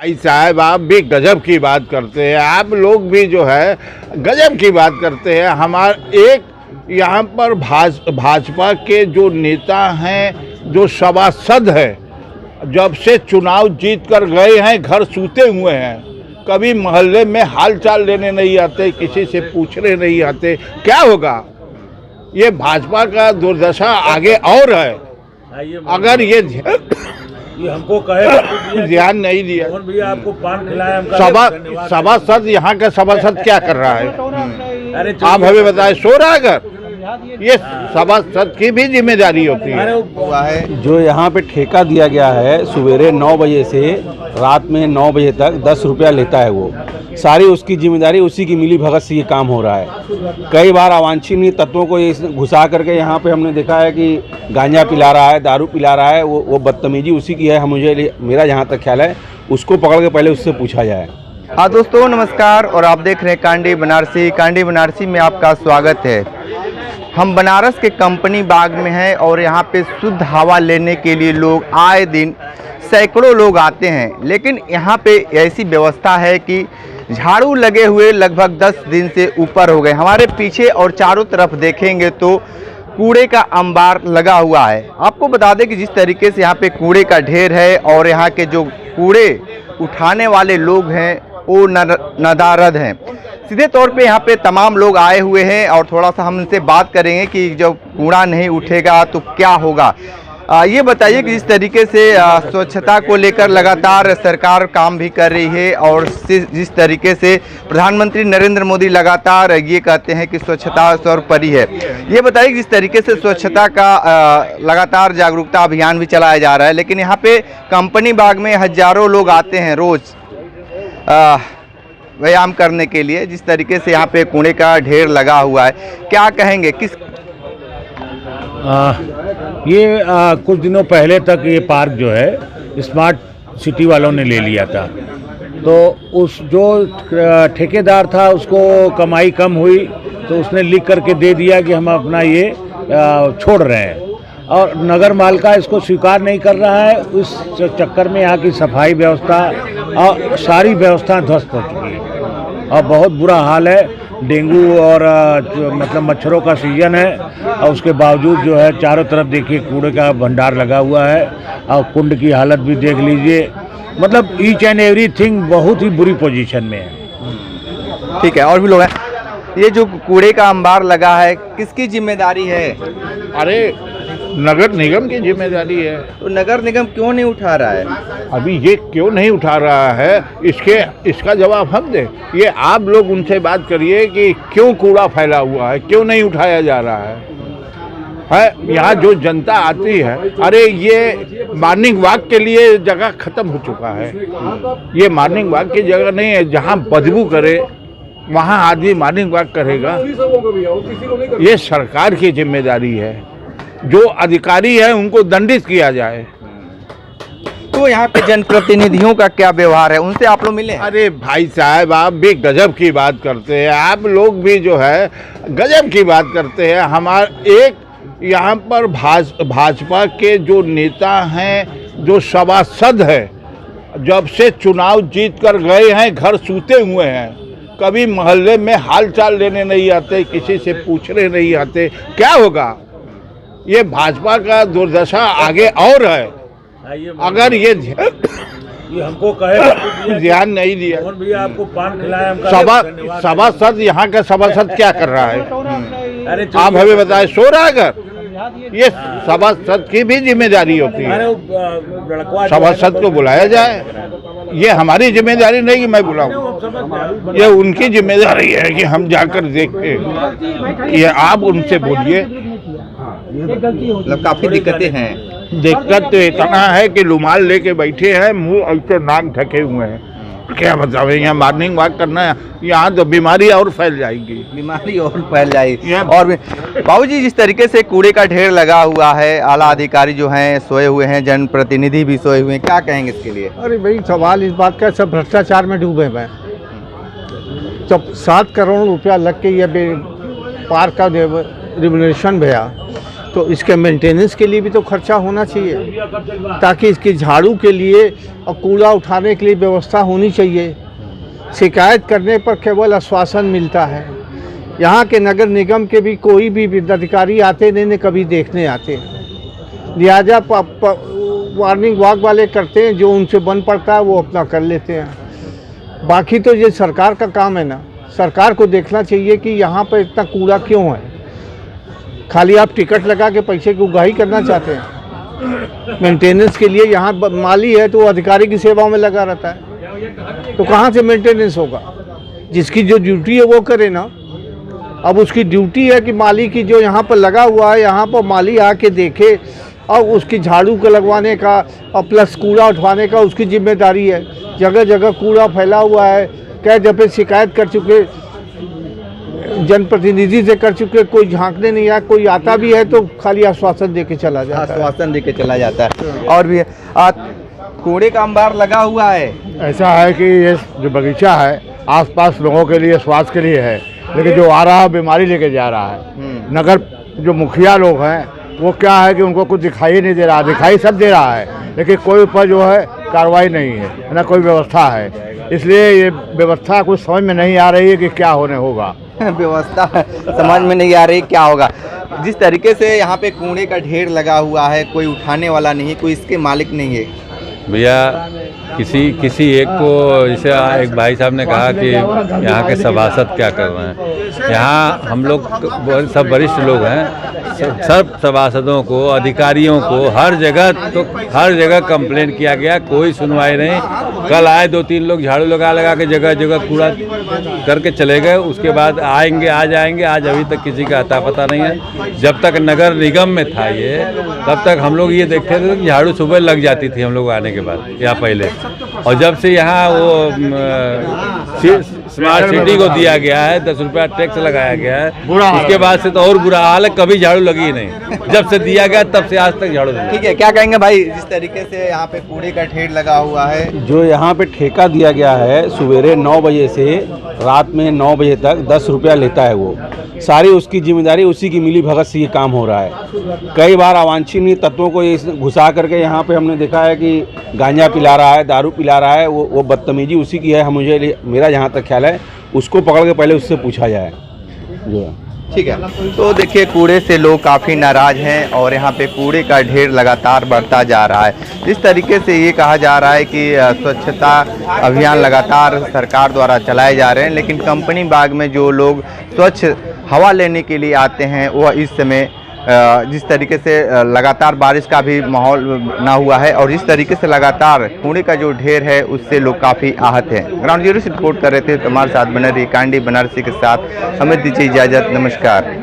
भाई साहब, आप भी गजब की बात करते हैं। आप लोग भी जो है गजब की बात करते हैं। हमारे एक यहाँ पर भाजपा के जो नेता हैं, जो सभासद हैं, जब से चुनाव जीत कर गए हैं घर सूते हुए हैं। कभी मोहल्ले में हालचाल लेने नहीं आते, किसी से पूछने नहीं आते। क्या होगा? ये भाजपा का दुर्दशा आगे और है। अगर ये हमको कहे ध्यान नहीं दिया, भैया आपको पान खिलाया, सभासद यहाँ का सभासद क्या कर रहा है? आप हमें बताएं, सो रहा है अगर ये सभासद की भी जिम्मेदारी होती है। जो यहाँ पे ठेका दिया गया है, सवेरे 9 बजे से रात में 9 बजे तक 10 रुपया लेता है। वो सारी उसकी जिम्मेदारी, उसी की मिली भगत से ये काम हो रहा है। कई बार अवांछनीय तत्वों को घुसा करके यहाँ पे हमने देखा है कि गांजा पिला रहा है, दारू पिला रहा है। वो बदतमीजी उसी की है। मेरा जहाँ तक ख्याल है उसको पकड़ के पहले उससे पूछा जाए। हाँ दोस्तों, नमस्कार और आप देख रहे हैं कांडी बनारसी। कांडी बनारसी में आपका स्वागत है। हम बनारस के कंपनी बाग में हैं और यहाँ पे शुद्ध हवा लेने के लिए लोग आए दिन सैकड़ों लोग आते हैं। लेकिन यहाँ पे ऐसी व्यवस्था है कि झाड़ू लगे हुए लगभग 10 दिन से ऊपर हो गए। हमारे पीछे और चारों तरफ देखेंगे तो कूड़े का अंबार लगा हुआ है। आपको बता दें कि जिस तरीके से यहाँ पे कूड़े का ढेर है और यहाँ के जो कूड़े उठाने वाले लोग हैं वो नदारद हैं। सीधे तौर पे यहाँ पे तमाम लोग आए हुए हैं और थोड़ा सा हम इनसे बात करेंगे कि जब कूड़ा नहीं उठेगा तो क्या होगा। ये बताइए कि जिस तरीके से स्वच्छता को लेकर लगातार सरकार काम भी कर रही है और जिस तरीके से प्रधानमंत्री नरेंद्र मोदी लगातार ये कहते हैं कि स्वच्छता सर्वोपरि है, ये बताइए जिस तरीके से स्वच्छता का लगातार जागरूकता अभियान भी चलाया जा रहा है, लेकिन यहाँ पे कंपनी बाग में हजारों लोग आते हैं रोज़ व्यायाम करने के लिए। जिस तरीके से यहाँ पे कूड़े का ढेर लगा हुआ है, क्या कहेंगे? किस कुछ दिनों पहले तक ये पार्क जो है स्मार्ट सिटी वालों ने ले लिया था, तो उस जो ठेकेदार था उसको कमाई कम हुई तो उसने लिख करके दे दिया कि हम अपना ये छोड़ रहे हैं, और नगर पालिका इसको स्वीकार नहीं कर रहा है। उस चक्कर में यहाँ की सफाई व्यवस्था और सारी व्यवस्था ध्वस्त हो चुकी है और बहुत बुरा हाल है। डेंगू और मतलब मच्छरों का सीजन है और उसके बावजूद जो है चारों तरफ देखिए कूड़े का भंडार लगा हुआ है और कुंड की हालत भी देख लीजिए। मतलब ईच एंड एवरीथिंग बहुत ही बुरी पोजीशन में है। ठीक है, और भी लोग हैं। ये जो कूड़े का अंबार लगा है किसकी जिम्मेदारी है? अरे नगर निगम की जिम्मेदारी है। तो नगर निगम क्यों नहीं उठा रहा है? अभी ये क्यों नहीं उठा रहा है, इसका जवाब हम दें। ये आप लोग उनसे बात करिए कि क्यों कूड़ा फैला हुआ है, क्यों नहीं उठाया जा रहा है। यहाँ जो जनता आती है, अरे ये मॉर्निंग वॉक के लिए जगह खत्म हो चुका है। ये मॉर्निंग वॉक की जगह नहीं है। जहाँ बदबू करे वहाँ आदमी मॉर्निंग वॉक करेगा। ये सरकार की जिम्मेदारी है। जो अधिकारी है उनको दंडित किया जाए। तो यहाँ पे जनप्रतिनिधियों का क्या व्यवहार है, उनसे आप लोग मिले? अरे भाई साहब, आप भी गजब की बात करते हैं। आप लोग भी जो है गजब की बात करते हैं। हमारे एक यहाँ पर भाजपा के जो नेता हैं, जो सभासद हैं, जब से चुनाव जीत कर गए हैं घर सूते हुए हैं। कभी मोहल्ले में हालचाल लेने नहीं आते, किसी से पूछने नहीं आते। क्या होगा? ये भाजपा का दुर्दशा आगे और है। अगर ये हमको कहे ध्यान नहीं दिया, भैया आपको पान खिलाया, सभासद यहाँ का सभासद क्या कर रहा है? आप हमें बताएं, सो रहा है अगर ये सभासद की भी जिम्मेदारी होती है। सभासद को बुलाया जाए। ये हमारी जिम्मेदारी नहीं कि मैं बुलाऊं, ये उनकी जिम्मेदारी है कि हम जाकर देखें। ये आप उनसे बोलिए। मतलब काफी दिक्कतें हैं। दिक्कत तो इतना है कि रुमाल लेके बैठे हैं, मुंह ऐसे नाक ढके हुए हैं। क्या मतलब है? यहाँ मॉर्निंग वॉक करना है, यहाँ तो बीमारी और फैल जाएगी। बीमारी और फैल जाएगी। और बाबूजी, जिस तरीके से कूड़े का ढेर लगा हुआ है, आला अधिकारी जो हैं सोए हुए हैं, जनप्रतिनिधि भी सोए हुए हैं, क्या कहेंगे इसके लिए? अरे भाई, सवाल इस बात का, सब भ्रष्टाचार में डूबे हुए हैं। जब 7 करोड़ रुपया लग के ये पार्क का रिनोवेशन भैया, तो इसके मेंटेनेंस के लिए भी तो खर्चा होना चाहिए, ताकि इसकी झाड़ू के लिए और कूड़ा उठाने के लिए व्यवस्था होनी चाहिए। शिकायत करने पर केवल आश्वासन मिलता है। यहाँ के नगर निगम के भी कोई भी अधिकारी आते नहीं, कभी देखने आते हैं। लिहाजा वार्निंग वाक वाले करते हैं, जो उनसे बन पड़ता है वो अपना कर लेते हैं। बाकी तो ये सरकार का काम है ना, सरकार को देखना चाहिए कि यहाँ पर इतना कूड़ा क्यों है। खाली आप टिकट लगा के पैसे की उगाही करना चाहते हैं। मेंटेनेंस के लिए यहाँ माली है तो वो अधिकारी की सेवाओं में लगा रहता है, तो कहाँ से मेंटेनेंस होगा। जिसकी जो ड्यूटी है वो करे ना। अब उसकी ड्यूटी है कि माली की जो यहाँ पर लगा हुआ है, यहाँ पर माली आके देखे और उसकी झाड़ू का लगवाने का और प्लस कूड़ा उठवाने का उसकी जिम्मेदारी है। जगह जगह कूड़ा फैला हुआ है, कई दफ़े शिकायत कर चुके, जनप्रतिनिधि से कर चुके, कोई झांकने नहीं आया। कोई आता भी है तो खाली आश्वासन दे के चला जाता है। आश्वासन दे के चला जाता है। और भी कूड़े का अंबार लगा हुआ है। ऐसा है कि ये जो बगीचा है आसपास लोगों के लिए स्वास्थ्य के लिए है, लेकिन जो आ रहा है बीमारी लेके जा रहा है। नगर जो मुखिया लोग हैं वो क्या है कि उनको कुछ दिखाई नहीं दे रहा, दिखाई सब दे रहा है लेकिन कोई ऊपर जो है कार्रवाई नहीं है, ना कोई व्यवस्था है। इसलिए ये व्यवस्था कुछ समझ में नहीं आ रही है कि क्या होने होगा। व्यवस्था समझ में नहीं आ रही क्या होगा। जिस तरीके से यहाँ पे कूड़े का ढेर लगा हुआ है, कोई उठाने वाला नहीं, कोई इसके मालिक नहीं है। भैया किसी एक को, जैसे एक भाई साहब ने कहा कि यहाँ के सभासद क्या कर रहे हैं। यहाँ हम लोग सब वरिष्ठ लोग हैं, सब सभासदों को, अधिकारियों को हर जगह कंप्लेंट किया गया, कोई सुनवाई नहीं। कल आए 2-3 लोग झाड़ू लगा के जगह जगह कूड़ा करके चले गए। उसके बाद आएंगे, आज आएंगे, आज अभी तक किसी का अता पता नहीं है। जब तक नगर निगम में था ये, तब तक हम लोग ये देखते थे कि झाड़ू सुबह लग जाती थी हम लोग आने के बाद या पहले। और जब से यहाँ वो स्मार्ट सिटी को दिया गया है, 10 रुपया टैक्स लगाया गया है, उसके बाद से तो और बुरा हाल है। कभी झाड़ू लगी ही नहीं, जब से दिया गया तब से आज तक झाड़ू नहीं। ठीक है, क्या कहेंगे भाई, जिस तरीके से यहाँ पे कूड़े का ढेर लगा हुआ है। जो यहाँ पे ठेका दिया गया है, सवेरे 9 बजे से रात में 9 बजे तक 10 रुपया लेता है वो। सारी उसकी जिम्मेदारी, उसी की मिली भगत से ये काम हो रहा है। कई बार अवांछनीय तत्वों को घुसा करके यहाँ पे हमने देखा है कि गांजा पिला रहा है, दारू पिला रहा है। वो बदतमीजी उसी की है। मेरा जहाँ तक ख्याल है उसको पकड़ के पहले उससे पूछा जाए जो। ठीक है, तो देखिए कूड़े से लोग काफ़ी नाराज़ हैं और यहाँ पे कूड़े का ढेर लगातार बढ़ता जा रहा है। जिस तरीके से ये कहा जा रहा है कि स्वच्छता अभियान लगातार सरकार द्वारा चलाए जा रहे हैं, लेकिन कंपनी बाग में जो लोग स्वच्छ हवा लेने के लिए आते हैं वह इस समय जिस तरीके से लगातार बारिश का भी माहौल ना हुआ है और जिस तरीके से लगातार कूड़े का जो ढेर है उससे लोग काफ़ी आहत हैं। ग्राउंड जीरो से रिपोर्ट कर रहे थे, तुम्हारे साथ बने रही कांडी बनारसी के साथ। हमें दीजिए इजाज़त, नमस्कार।